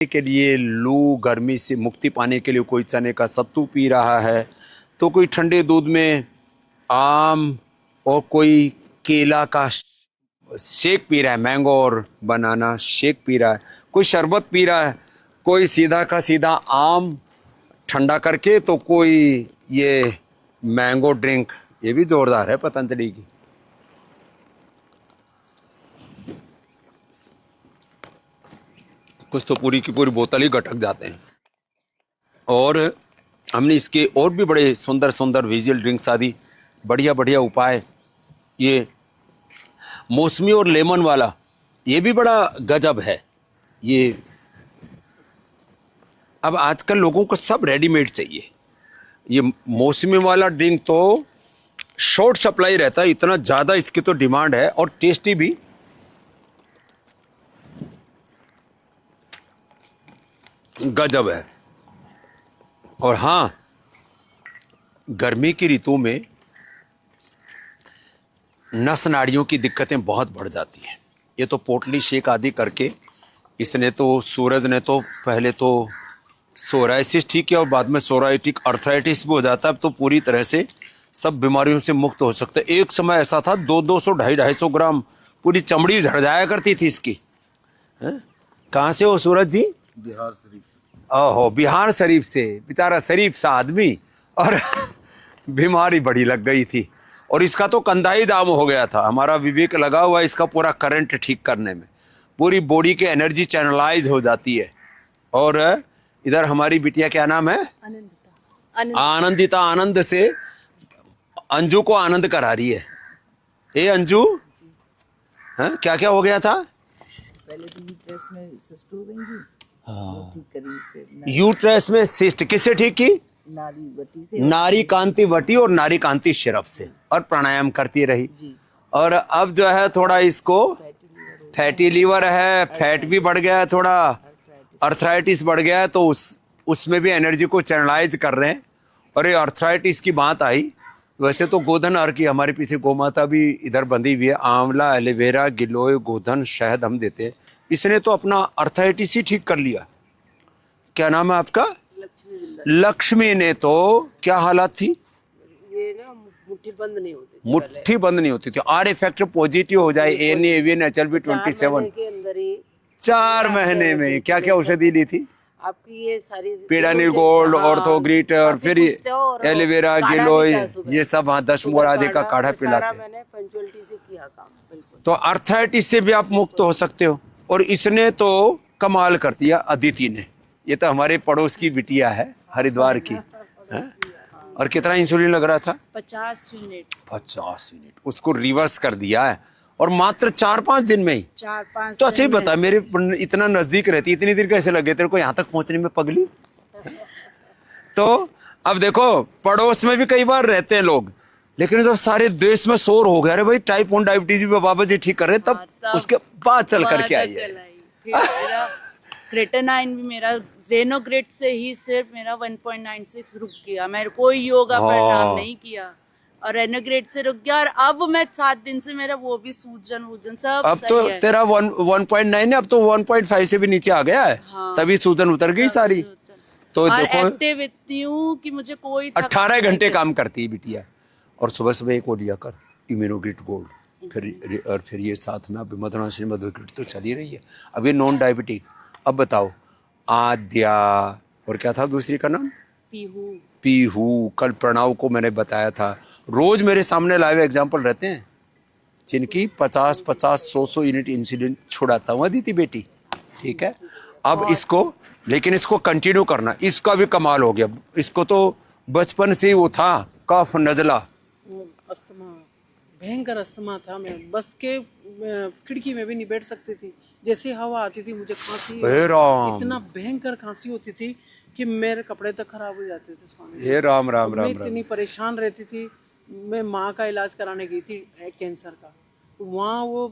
के लिए, लू गर्मी से मुक्ति पाने के लिए कोई चने का सत्तू पी रहा है, तो कोई ठंडे दूध में आम और कोई केला का शेक पी रहा है, मैंगो और बनाना शेक पी रहा है, कोई शरबत पी रहा है, कोई सीधा का सीधा आम ठंडा करके, तो कोई ये मैंगो ड्रिंक, ये भी जोरदार है पतंजलि की। कुछ तो पूरी की पूरी बोतल ही गटक जाते हैं। और हमने इसके और भी बड़े सुंदर सुंदर विजुअल ड्रिंक्स आदि बढ़िया बढ़िया उपाय, ये मौसमी और लेमन वाला ये भी बड़ा गजब है। ये अब आजकल लोगों को सब रेडीमेड चाहिए। ये मौसमी वाला ड्रिंक तो शॉर्ट सप्लाई रहता है, इतना ज़्यादा इसकी तो डिमांड है, और टेस्टी भी। गजब है। और हाँ, गर्मी की ऋतु में नस नाड़ियों की दिक्कतें बहुत बढ़ जाती हैं। ये तो पोटली शेक आदि करके इसने तो, सूरज ने तो पहले तो सोराइसिस ठीक किया और बाद में सोराइटिक अर्थराइटिस भी हो जाता है। अब तो पूरी तरह से सब बीमारियों से मुक्त हो सकते। एक समय ऐसा था 200 250 ग्राम पूरी चमड़ी झड़ जाया करती थी इसकी। कहाँ से हो सूरज जी? बिहार शरीफ से। ओहो, बिहार शरीफ से। बेचारा शरीफ सा आदमी, और बीमारी बड़ी लग गई थी, और इसका तो कंधा ही जाम हो गया था। हमारा विवेक लगा हुआ इसका पूरा करंट ठीक करने में, पूरी बॉडी की एनर्जी चैनलाइज हो जाती है। और इधर हमारी बिटिया, क्या नाम है? आनंदिता। आनंद से अंजू को आनंद करा रही है। ए अंजू, हाँ क्या क्या हो गया था? पहले तो यूट्रस में सिस्ट हो गई थी। हाँ। ठीक करी। यूट्रस में सिस्ट किससे ठीक की? नारी वटी से। नारी कांति वटी और नारी कांति सिरप से, और प्राणायाम करती रही जी। और अब जो है थोड़ा इसको फैटी लीवर है, फैट भी बढ़ गया है, थोड़ा अर्थराइटिस बढ़ गया है, तो उसमें भी एनर्जी को चैनलाइज कर रहे हैं। और ये अर्थराइटिस की बात आई, वैसे तो गोधन अर्क की हमारे पीछे गोमाता भी इधर बंधी हुई है। आंवला, एलोवेरा, गिलोय, गोधन, शहद हम देते हैं। इसने तो अपना अर्थराइटिस ही ठीक कर लिया। क्या नाम है आपका? लक्ष्मी ने तो क्या हालत थी? ये ना मुट्ठी बंद नहीं होती थी। मुट्ठी बंद नहीं होती थी। आर इफेक्ट पॉजिटिव हो जाए, NAV HLB27 के अंदर ही 4 महीने में। क्या क्या औषधि ली थी? आपकी ये सारी पेडानिल गोल्ड, ऑर्थोग्रीट, और फिर एलोवेरा, गिलोय, ये सब। हाँ, 10 मोरादे का काढ़ा पिलाते। मैंने पंचुअलिटी से किया काम बिल्कुल। तो अर्थराइटिस से भी आप मुक्त हो सकते हो। और इसने तो कमाल कर दिया अदिति ने। ये तो हमारे पड़ोस की बिटिया है, हरिद्वार की है? और कितना इंसुलिन लग रहा था? 50 यूनिट। 50 यूनिट उसको रिवर्स कर दिया है, और मात्र 4-5 दिन में ही। 4-5 तो अच्छा ही बता, मेरे इतना नजदीक रहती, इतनी देर कैसे लगे तेरे को यहाँ तक पहुंचने में पगली? तो अब देखो, पड़ोस में भी कई बार रहते हैं लोग, लेकिन जब सारे देश में शोर हो गया, अरे भाई टाइप 1 डायबिटीज भी बाबा जी ठीक कर रहे, तब उसके बाद चल करके आई है। क्रेटानाइन भी मेरा जेनोग्रेट से ही सिर्फ मेरा 1.96 रुक गया। मैं कोई योगा प्राणायाम नहीं किया, और रेनोग्रेट से रुक गया। और अब मैं 7 दिन से मेरा वो भी सूजन वूजन सब अब तो तेरा 1.9 है, अब तो 1.5 से भी नीचे आ गया है। हाँ, तभी सूजन उतर गई सारी। तो देखो, एक्टिव इतनी हूँ कि मुझे कोई 18 घंटे काम करती है बिटिया। और सुबह सुबह एक वो लिया कर, इम्यूनोग्रिट गोल्ड, फिर ये साथ में अब मधुराशि मधुग्रिट तो चली रही है। अब ये नॉन डायबिटिक। अब बताओ, आद्या, और क्या था दूसरी का नाम? पीहू। कल प्रणव को मैंने बताया था। रोज मेरे सामने लाइव एग्जाम्पल रहते हैं जिनकी 50-50 100 यूनिट इंसुलिन छुड़ाता हूँ अदिति बेटी। ठीक है, अब इसको, लेकिन इसको कंटिन्यू करना। इसका भी कमाल हो गया। इसको तो बचपन से ही वो था, कफ, नजला, अस्थमा, भयंकर अस्थमा था। मैं बस के खिड़की में भी नहीं बैठ सकती थी। जैसे हवा आती थी मुझे खांसी, इतना भयंकर खांसी होती थी कि मेरे कपड़े तक खराब हो जाते थे। स्वामी हे राम राम राम। मैं इतनी परेशान रहती थी। मैं माँ का इलाज कराने गई थी कैंसर का, तो वहाँ वो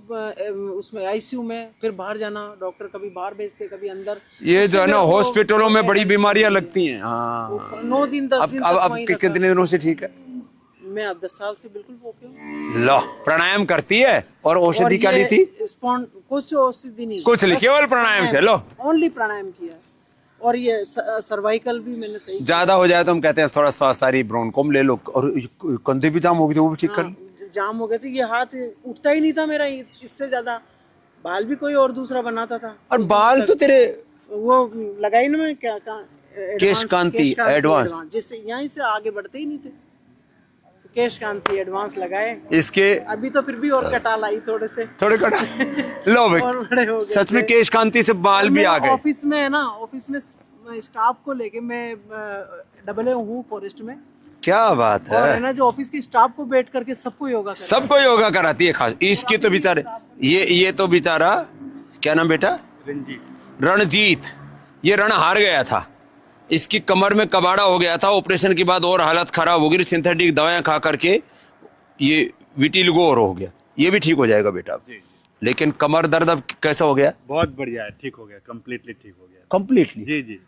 उसमें ICU में, फिर बाहर जाना, डॉक्टर कभी बाहर भेजते कभी अंदर। ये जो है ना, हॉस्पिटलों में बड़ी बीमारियां लगती हैं। हाँ, 9 दिन 10 दिन। अब कितने दिनों से ठीक है? मैं अब 10 साल से बिल्कुल ओके हूँ। लो प्राणायाम करती है। और औषधि क्या ली थी? कुछ औषधि नहीं, कुछ नहीं, केवल प्राणायाम से। लो ओनली प्राणायाम किया। और ये सर्वाइकल भी मैंने सही ज्यादा हो जाए तो हम कहते हैं थोड़ा सारी ब्रोनकोम ले लो। और कंधे भी जाम हो गई थी, वो भी ठीक कर लो। जाम हो गए थे, ये हाथ उठता ही नहीं था मेरा, इससे ज्यादा। बाल भी कोई और दूसरा बनाता था। और बाल तो तेरे वो लगाई ना मैं, क्या केश कांति एडवांस, जिससे यहीं से आगे बढ़ते ही नहीं थे। केश कांति एडवांस लगाए इसके। अभी तो फिर भी और कटाल आई थोड़े से, थोड़े कटा लो भाई, और बड़े हो गए सच में थे। केश कांति से बाल भी आ गए। ऑफिस में है ना, ऑफिस में स्टाफ को लेके मैं डबल हूँ फॉरेस्ट में। क्या बात और है। है ना, जो ऑफिस की स्टाफ को बैठ करके सबको योगा कराता है। सबको योगा कराती है। खास इसकी तो बेचारे, ये तो बेचारा, क्या नाम बेटा? रणजीत। ये रण हार गया था, इसकी कमर में कबाड़ा हो गया था ऑपरेशन के बाद, और हालत खराब हो गई सिंथेटिक दवाएं खा करके। ये विटिलिगो और हो गया, ये भी ठीक हो जाएगा बेटा अब। लेकिन कमर दर्द अब कैसा हो गया? बहुत बढ़िया है, ठीक हो गया, कम्प्लीटली ठीक हो गया। कंप्लीटली? जी जी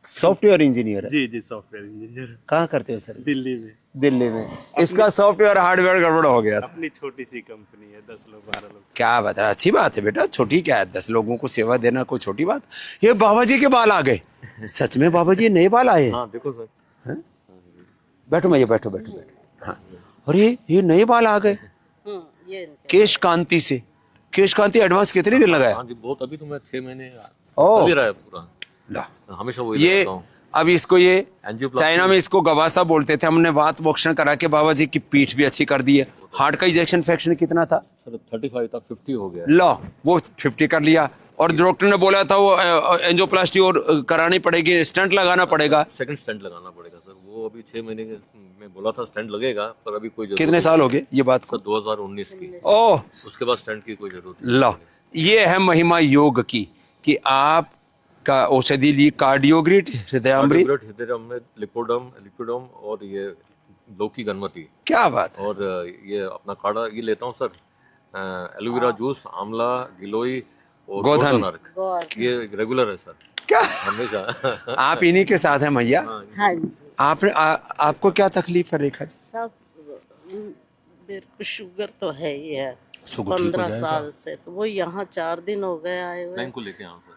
सॉफ्टवेयर इंजीनियर है? जी जी, सॉफ्टवेयर इंजीनियर। कहाँ करते हो सर? दिल्ली में। दिल्ली में। इसका सॉफ्टवेयर हार्डवेयर गड़बड़ हो गया था। अपनी छोटी सी कंपनी है, 10 लोग 12 लोग। क्या बात है, अच्छी बात है बेटा। छोटी क्या है, 10 लोगों को सेवा देना कोई छोटी बात। ये बाबा जी के बाल आ गए। सच में बाबा जी नए बाल आए? हाँ देखो सर। बैठो मैं, ये बैठो बैठो बैठो। हाँ, और ये नए बाल आ गए केश कांति से। केश कांति एडवांस कितने दिन लगाया? हाँ जी बहुत, अभी तो मैं 6 महीने ओ चल ही रहा है पूरा, ला। हमेशा वही ये रहता हूँ। अब इसको ये Angioplasty। चाइना में इसको गवासा बोलते थे। हमने वात मोक्षण करा के बाबा जी की पीठ भी अच्छी कर दी है। हार्ट का इजेक्शन फ्रैक्शन कितना था? सर 35 था, 50 हो गया। लो वो 50 कर लिया। और डॉक्टर ने बोला था वो एंजियोप्लास्टी और करानी पड़ेगी, स्टंट लगाना पड़ेगा। सेकंड स्टेंट लगाना पड़ेगा सर, वो अभी 6 महीने में बोला था स्टेंट लगेगा, पर अभी कोई जरूरत कितने साल हो गए ये बात को? सर 2019 की, ओह उसके बाद स्टेंट की कोई जरूरत नहीं। लो, ये है महिमा योग की, कि आप का औषधि ली कार्डियोग्रिड, हृदयामृत, हृदय लिपिडम और ये लौकी गणमती। क्या बात है। और ये अपना काढ़ा ये लेता हूँ सर, एलोवेरा जूस, आंवला, गिलोई और गोधन। गोधन अर्क, ये रेगुलर है सर क्या हमेशा। आप इन्हीं के साथ हैं मैया? हाँ जी। आपने आपको क्या तकलीफ है रेखा जी? सब मेरे को शुगर तो है ही है, शुगर ठीक हो 15 जाएगा। साल से। तो वो यहाँ 4 दिन हो गए आए हुए, बैंक को लेके आऊँ सर।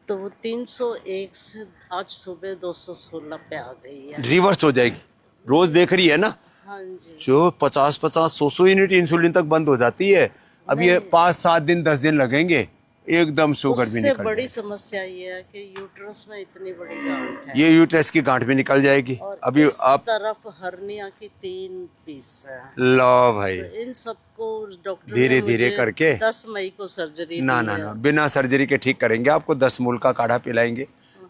तो वो 301 से आज सुबह 216 पे आ गई है। रिवर्स हो जाएगी। रोज देख रही है ना, हाँ जी। जो 50-100 यूनिट इंसुलिन तक बंद हो जाती है। अब ये 5-7 दिन 10 दिन लगेंगे, एकदम शुगर भी उससे निकल बड़ी जाएगी। समस्या ये है कि यूट्रस में इतनी बड़ी गांठ है, ये यूट्रस की गांठ भी निकल जाएगी। और अभी इस आप तरफ हर्निया की 3 पीस है। लो भाई, तो इन सबको डॉक्टर धीरे ने धीरे मुझे करके 10 मई को सर्जरी ना दी ना है। ना, बिना सर्जरी के ठीक करेंगे आपको। 10 मूल का काढ़ा पिलाएंगे,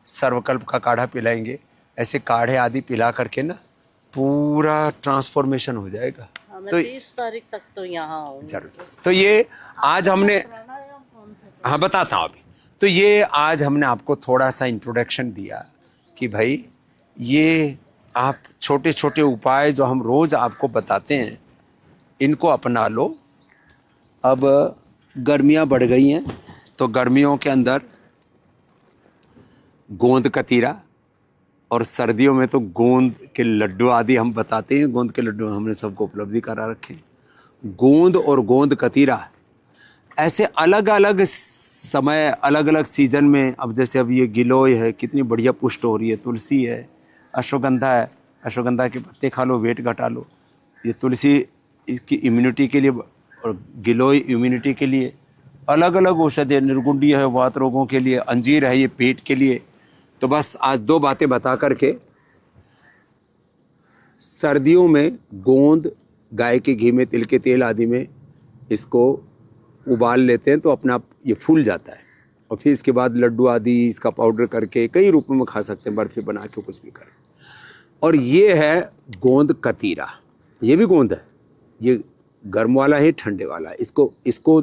सर्वकल्प का काढ़ा पिलाएंगे। ऐसे काढ़े आदि पिला करके ना पूरा ट्रांसफॉर्मेशन हो जाएगा। हाँ, मैं तो 30 तारीख तक तो यहाँ आऊंगी। जरूर। तो ये आज हमने, हाँ बताता हूँ अभी। तो ये आज हमने आपको थोड़ा सा इंट्रोडक्शन दिया कि भाई ये आप छोटे छोटे उपाय जो हम रोज आपको बताते हैं, इनको अपना लो। अब गर्मियाँ बढ़ गई हैं, तो गर्मियों के अंदर गोंद कतीरा, और सर्दियों में तो गोंद के लड्डू आदि हम बताते हैं। गोंद के लड्डू हमने सबको उपलब्धि करा रखे हैं। गोंद और गोंद कतीरा ऐसे अलग अलग समय, अलग अलग सीजन में। अब जैसे अब ये गिलोय है, कितनी बढ़िया पुष्ट हो रही है। तुलसी है, अश्वगंधा है, अश्वगंधा के पत्ते खा लो, वेट घटा लो। ये तुलसी इसकी इम्यूनिटी के लिए, और गिलोय इम्यूनिटी के लिए। अलग अलग औषधि है, निर्गुंडी है वात रोगों के लिए, अंजीर है ये पेट के लिए। तो बस आज 2 बातें बता करके, सर्दियों में गोंद गाय के घी में, तिल के तेल आदि में इसको उबाल लेते हैं तो अपने आप ये फूल जाता है। और फिर इसके बाद लड्डू आदि इसका पाउडर करके कई रूपों में खा सकते हैं, बर्फी बना के कुछ भी कर। और ये है गोंद कतीरा, ये भी गोंद है। ये गर्म वाला है, ठंडे वाला है। इसको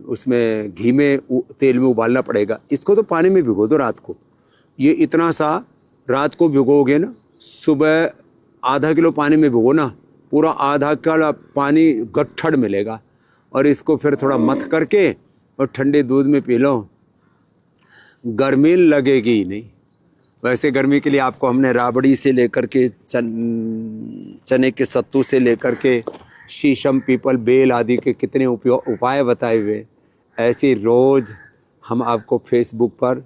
उसमें घी में तेल में उबालना पड़ेगा। इसको तो पानी में भिगो दो रात को। ये इतना सा रात को भिगोगे ना, सुबह आधा किलो पानी में भिगो ना, पूरा आधा किलो पानी गट्ठड़ मिलेगा। और इसको फिर थोड़ा मथ करके और ठंडे दूध में पी लो, गर्मी लगेगी ही नहीं। वैसे गर्मी के लिए आपको हमने राबड़ी से लेकर के चने के सत्तू से लेकर के शीशम, पीपल, बेल आदि के कितने उपाय बताए हुए। ऐसे रोज़ हम आपको फेसबुक पर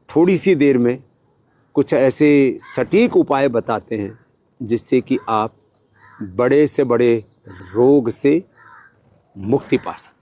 थोड़ी सी देर में कुछ ऐसे सटीक उपाय बताते हैं जिससे कि आप बड़े से बड़े रोग से मुक्ति पा सकें।